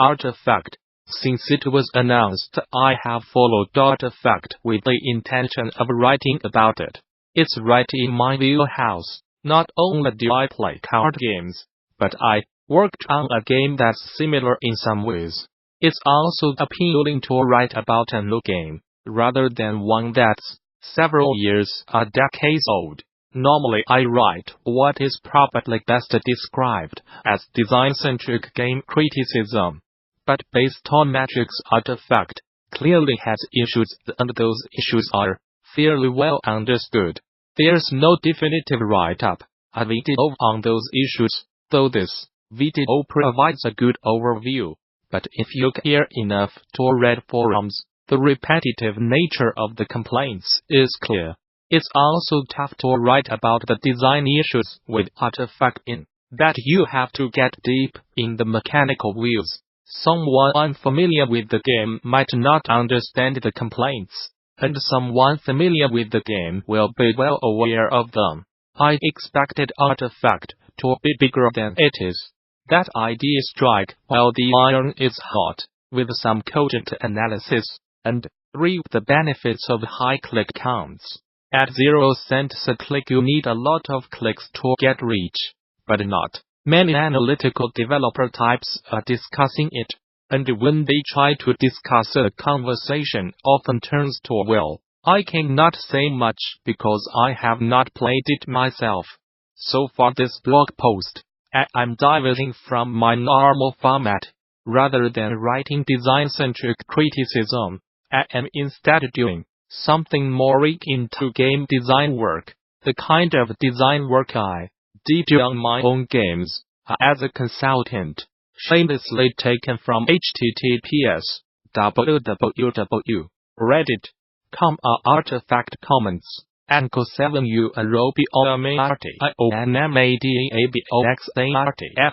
artifact. Since it was announced, I have followed artifact with the intention of writing about it. It's right in my wheelhouse. Not only do I play card games, but I worked on a game that's similar in some ways. It's also appealing to write about a new game, rather than one that's several years or decades old. Normally I write what is probably best described as design-centric game criticism. But based on metrics, artifact clearly has issues, and those issues are fairly well understood. There's no definitive write-up, a video on those issues, though this video provides a good overview. But if you care enough to read forums, the repetitive nature of the complaints is clear. It's also tough to write about the design issues with artifact in that you have to get deep in the mechanical wheels. Someone unfamiliar with the game might not understand the complaints, and someone familiar with the game will be well aware of them. I expected artifact to be bigger than it is. That idea strike while the iron is hot, with some cogent analysis, and reap the benefits of high click counts. At 0 cents a click you need a lot of clicks to get reach, but not many analytical developer types are discussing it, and when they try to discuss a conversation often turns to well, I cannot say much because I have not played it myself. So far this blog post, I'm diverting from my normal format. Rather than writing design-centric criticism, I am instead doing something more into game design work, the kind of design work I did on my own games, as a consultant. Shamelessly taken from https://www.reddit.com artifact comments. Anko 7U Arobi Omarti Ionamaxarti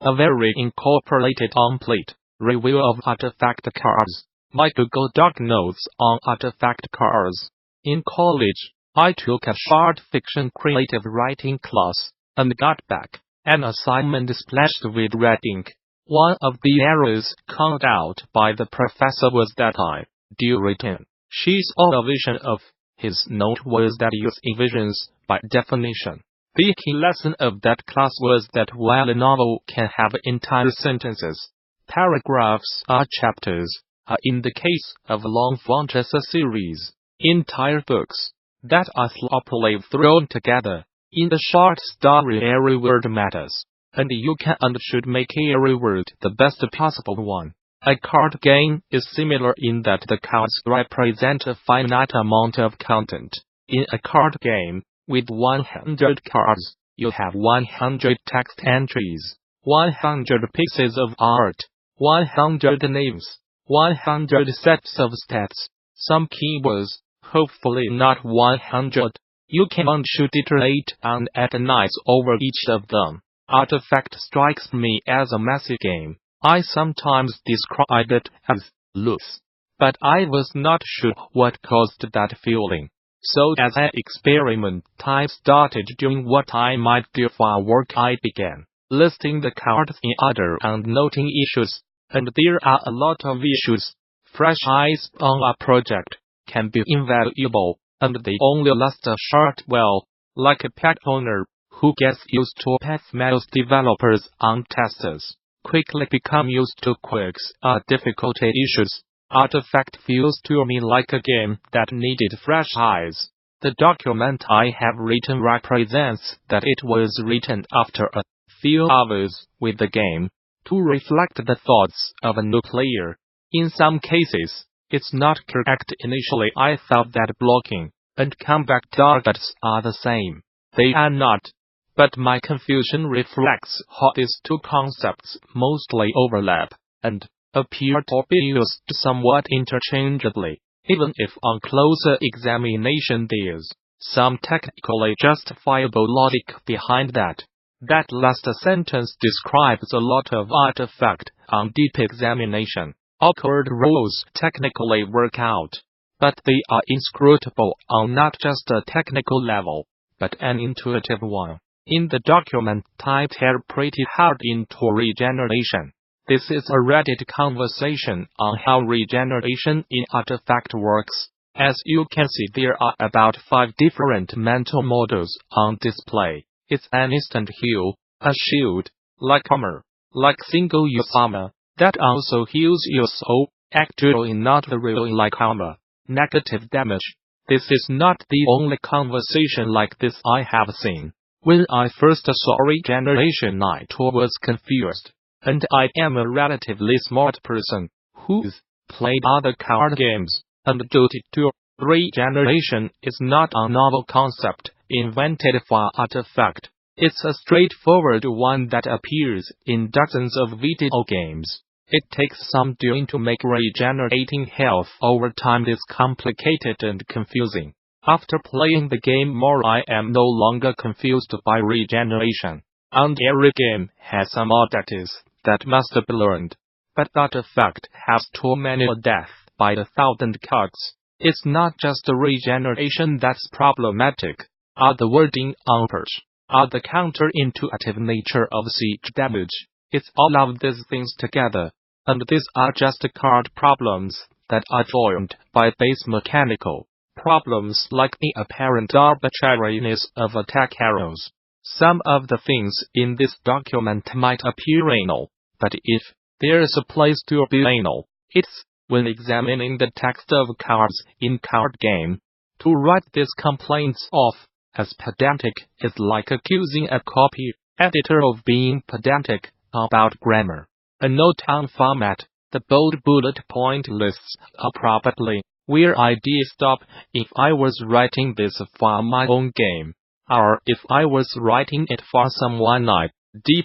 a very incorporated complete review of artifact cards. My Google Doc notes on artifact cards. In college, I took a short fiction creative writing class, and got back an assignment splashed with red ink. One of the errors called out by the professor was that I do written. She saw a vision of. His note was that use visions by definition. The key lesson of that class was that while a novel can have entire sentences, paragraphs or chapters, in the case of long fantasy series, entire books that are sloppily thrown together. In the short story every word matters, and you can and should make every word the best possible one. A card game is similar in that the cards represent a finite amount of content. In a card game, with 100 cards, you have 100 text entries, 100 pieces of art, 100 names, 100 sets of stats, some keywords, hopefully not 100. You can and should iterate and agonize over each of them. Artifact strikes me as a messy game. I sometimes describe it as loose, but I was not sure what caused that feeling. So as an experiment, I started doing what I might do for work. I began listing the cards in order and noting issues, and there are a lot of issues. Fresh eyes on a project can be invaluable, and they only last a short while, like a pet owner who gets used to pet smells. Developers and testers quickly become used to quirks or difficulty issues. Artifact feels to me like a game that needed fresh eyes. The document I have written represents that it was written after a few hours with the game, to reflect the thoughts of a new player. In some cases, it's not correct. Initially I thought that blocking and comeback targets are the same. They are not. But my confusion reflects how these two concepts mostly overlap, and appear to be used somewhat interchangeably, even if on closer examination there's some technically justifiable logic behind that. That last sentence describes a lot of artifact on deep examination. Awkward rules technically work out, but they are inscrutable on not just a technical level, but an intuitive one. in the document typed here pretty hard into regeneration. This is a Reddit conversation on how regeneration in Artifact works. As you can see, there are about 5 different mental models on display. It's an instant heal, a shield, like armor, like single-use armor, that also heals your soul, actually not really like armor, negative damage. This is not the only conversation like this I have seen. When I first saw regeneration, I too was confused, and I am a relatively smart person who's played other card games, and DOTA2 Regeneration is not a novel concept invented for Artifact. It's a straightforward one that appears in dozens of video games. It takes some doing to make regenerating health over time this complicated and confusing. After playing the game more, I am no longer confused by regeneration. And every game has some oddities that must be learned. But Artifact has too many death by 1,000 cards. It's not just the regeneration that's problematic. The wording on Purge, the counterintuitive nature of siege damage. It's all of these things together. And these are just card problems that are joined by base mechanical problems like the apparent arbitrariness of attack arrows. Some of the things in this document might appear anal, but if there's a place to be anal, it's when examining the text of cards in card game. To write these complaints off as pedantic is like accusing a copy editor of being pedantic about grammar. A note on format, the bold bullet point lists are probably where I'd stop if I was writing this for my own game, or if I was writing it for someone I'd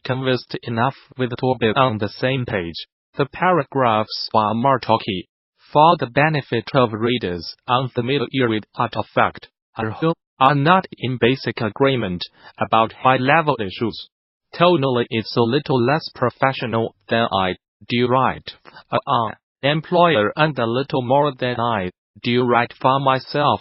convinced enough with to be on the same page. The paragraphs are more talky, for the benefit of readers unfamiliar with Artifact, or who are not in basic agreement about high-level issues. Tonally is a little less professional than I do write employer and a little more than I do write for myself.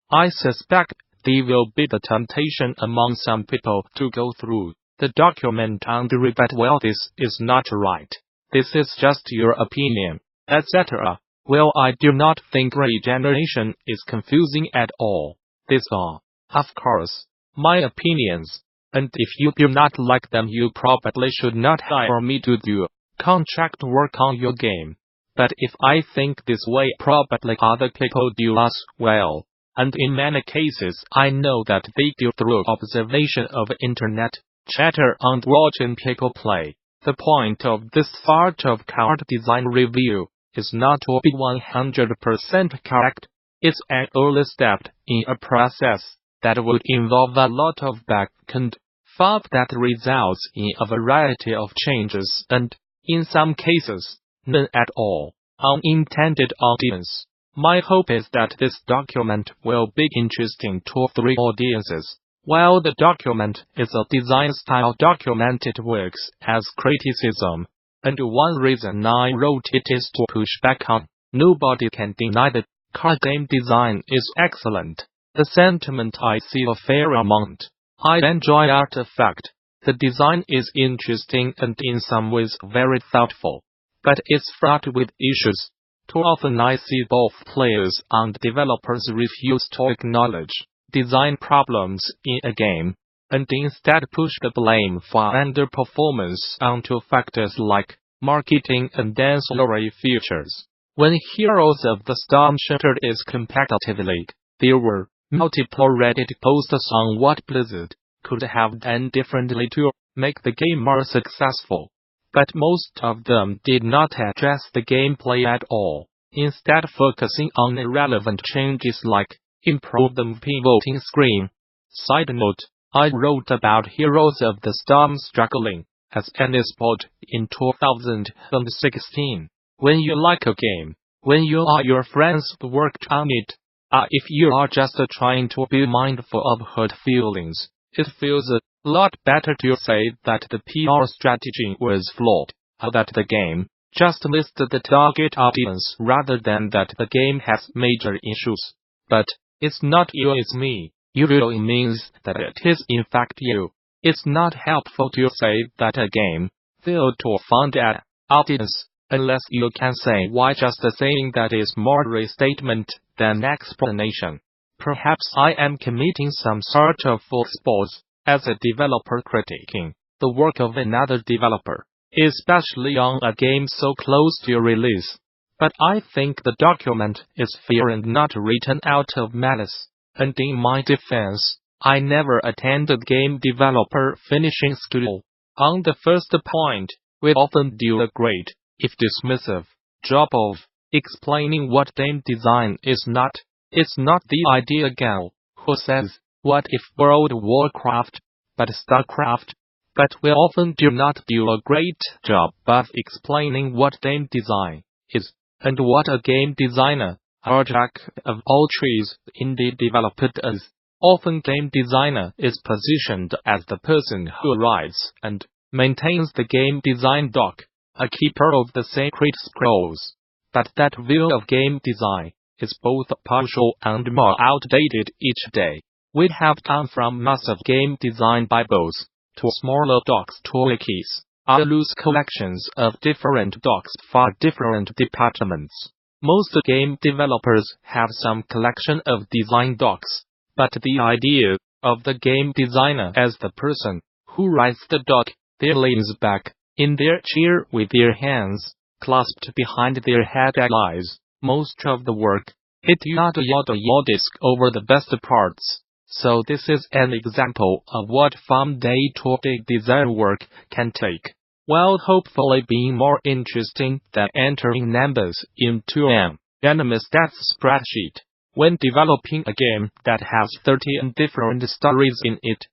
I suspect there will be the temptation among some people to go through the document and rebut, well, this is not right, this is just your opinion, etc. Well, I do not think regeneration is confusing at all. These are, of course, my opinions. And if you do not like them, you probably should not hire me to do contract work on your game. But if I think this way, probably other people do as well. And in many cases, I know that they do through observation of internet chatter and watching people play. The point of this part of card design review is not to be 100% correct. It's an early step in a process that would involve a lot of back and forth that results in a variety of changes and, in some cases, none at all. Unintended audience. My hope is that this document will be interesting to 3 audiences. While the document is a design style document, it works as criticism. And one reason I wrote it is to push back on. Nobody can deny that card game design is excellent. The sentiment I see a fair amount. I enjoy Artifact. The design is interesting and in some ways very thoughtful. But it's fraught with issues. Too often I see both players and developers refuse to acknowledge design problems in a game, and instead push the blame for underperformance onto factors like marketing and ancillary features. When Heroes of the Storm Shattered is competitive league, there were multiple Reddit posts on what Blizzard could have done differently to make the game more successful. But most of them did not address the gameplay at all, instead focusing on irrelevant changes like improve the pivoting screen. Side note, I wrote about Heroes of the Storm struggling as an esport in 2016. When you like a game, when you or your friends worked on it, if you are just trying to be mindful of hurt feelings, it feels a lot better to say that the PR strategy was flawed, or that the game just missed the target audience rather than that the game has major issues. But it's not you, it's me. Usually means that it is in fact you. It's not helpful to say that a game failed to find an audience, unless you can say why. Just saying that is more a statement than explanation. Perhaps I am committing some sort of false pose as a developer critiquing the work of another developer, especially on a game so close to release. But I think the document is fair and not written out of malice. And in my defense, I never attended game developer finishing school. On the first point, we often do a great, if dismissive, job of explaining what game design is not. It's not the idea gal who says, what if World of Warcraft, but Starcraft? But we often do not do a great job of explaining what game design is, and what a game designer, or jack of all trades, indeed developer does. Often game designer is positioned as the person who writes and maintains the game design doc, a keeper of the sacred scrolls. But that view of game design is both partial and more outdated each day. We have gone from massive game design bibles to smaller docs to wikis, or loose collections of different docs for different departments. Most game developers have some collection of design docs, but the idea of the game designer as the person who writes the doc, there leans back in their chair with their hands clasped behind their head allies most of the work. It yaddas over the best parts. So this is an example of what from day to day design work can take, while hopefully being more interesting than entering numbers into an anonymous stats spreadsheet. When developing a game that has 13 different stories in it,